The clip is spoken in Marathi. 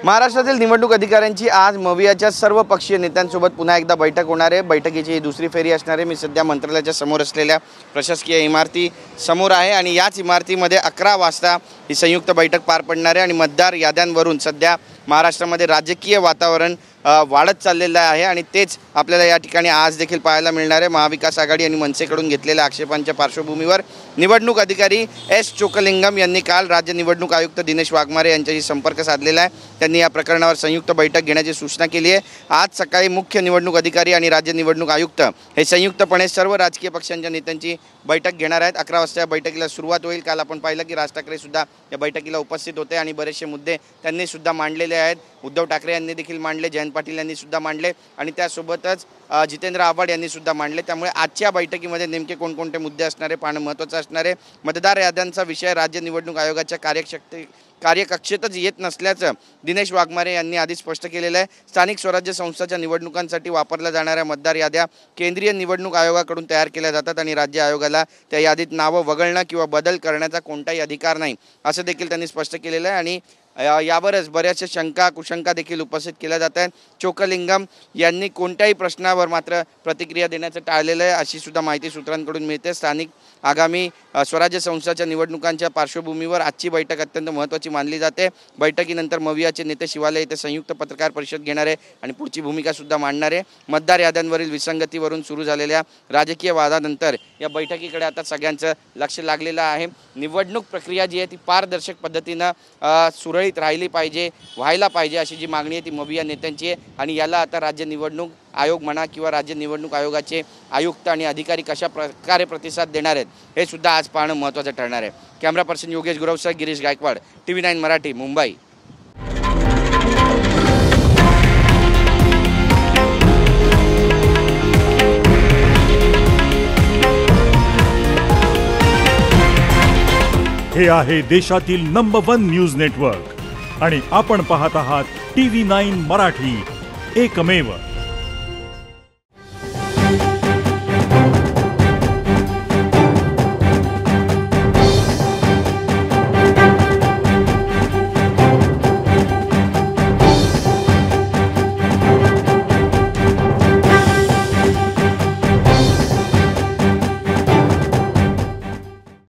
महाराष्ट्रातील निवडणूक अधिकाऱ्यांची आज मवियाच्या सर्व पक्षीय नेत्यांसोबत पुन्हा एकदा बैठक होणार आहे। बैठकीची ही दुसरी फेरी असणार आहे। मी सध्या मंत्रालयाच्या समोर असलेल्या प्रशासकीय इमारती समोर आहे आणि याच इमारतीमध्ये 11 वाजता ही संयुक्त बैठक पार पडणार आहे आणि मतदार याद्यांवरून सध्या महाराष्ट्रामध्ये राजकीय वातावरण वाढत चाललेलं आहे आणि तेच आपल्याला या ठिकाणी आज देखील पाहायला मिळणार आहे। महाविकास आघाडी आणि मनसेकडून घेतलेल्या आक्षेपांच्या पार्श्वभूमीवर निवडणूक अधिकारी एस चोकलिंगम यांनी काल राज्य निवडणूक आयुक्त दिनेश वाघमारे यांच्याशी संपर्क साधलेला आहे। त्यांनी या प्रकरणावर संयुक्त बैठक घेण्याची सूचना केली आहे। आज सकाळी मुख्य निवडणूक अधिकारी आणि राज्य निवडणूक आयुक्त हे संयुक्तपणे सर्व राजकीय पक्षांच्या नेत्यांची बैठक घेणार आहेत। 11 वाजता या बैठकीला सुरुवात होईल। काल आपण पाहिलं की राज ठाकरे सुद्धा या बैठकीला उपस्थित होते आणि बरेचसे मुद्दे त्यांनी सुद्धा मांडलेले आहेत। उद्धव ठाकरे यांनी देखील मांडले, जयंत पाटील यांनी सुद्धा मांडले आणि त्यासोबतच जितेंद्र आव्हाड यांनी सुद्धा मांडले। त्यामुळे आजच्या बैठकीमध्ये नेमके कोणकोणते मुद्दे असणार आहे पाहणं महत्त्वाचं असणार आहे। मतदार याद्यांचा विषय राज्य निवडणूक आयोगाच्या कार्यकक्षेतच येत नसल्याचं दिनेश वाघमारे यांनी आधी स्पष्ट केलेलं आहे। स्थानिक स्वराज्य संस्थांच्या निवडणुकांसाठी वापरल्या जाणाऱ्या मतदार याद्या केंद्रीय निवडणूक आयोगाकडून तयार केल्या जातात आणि राज्य आयोगाला त्या यादीत नावं वगळणं किंवा बदल करण्याचा कोणताही अधिकार नाही असं देखील त्यांनी स्पष्ट केलेलं आहे आणि यावरच बऱ्याचशा शंका कुशंका देखील उपस्थित केल्या जात आहेत। चोकलिंगम यांनी कोणत्याही प्रश्नावर मात्र प्रतिक्रिया देण्याचं टाळलेलं आहे अशी सुद्धा माहिती सूत्रांकडून मिळते। स्थानिक आगामी स्वराज्य संस्थांच्या निवडणुकांच्या पार्श्वभूमीवर आजची बैठक अत्यंत महत्त्वाची मानली जाते। बैठकीनंतर मवियाचे नेते शिवालय येथे संयुक्त पत्रकार परिषद घेणार आहे आणि पुढची भूमिका सुद्धा मांडणार आहे। मतदार याद्यांवरील विसंगतीवरून सुरू झालेल्या राजकीय वादानंतर या बैठकीकडे आता सगळ्यांचं लक्ष लागलेलं आहे। निवडणूक प्रक्रिया जी आहे ती पारदर्शक पद्धतीनं सुरळीत राहिली पाहिजे, व्हायला पाहिजे अशी जी मागणी आहे ती मविया नेत्यांची आहे आणि याला आता राज्य निवडणूक आयोग म्हणा किंवा राज्य निवडणूक आयोगाचे आयुक्त आणि अधिकारी कशा प्रकारे प्रतिसाद देणार आहेत हे सुद्धा आज पाहणं महत्त्वाचं ठरणार आहे। कॅमेरा पर्सन योगेश गुरवसह गिरीश गायकवाड, TV9 मराठी, मुंबई। हे आहे देशातील नंबर 1 न्यूज नेटवर्क आणि आपण पाहत आहात TV9 मराठी, एकमेव।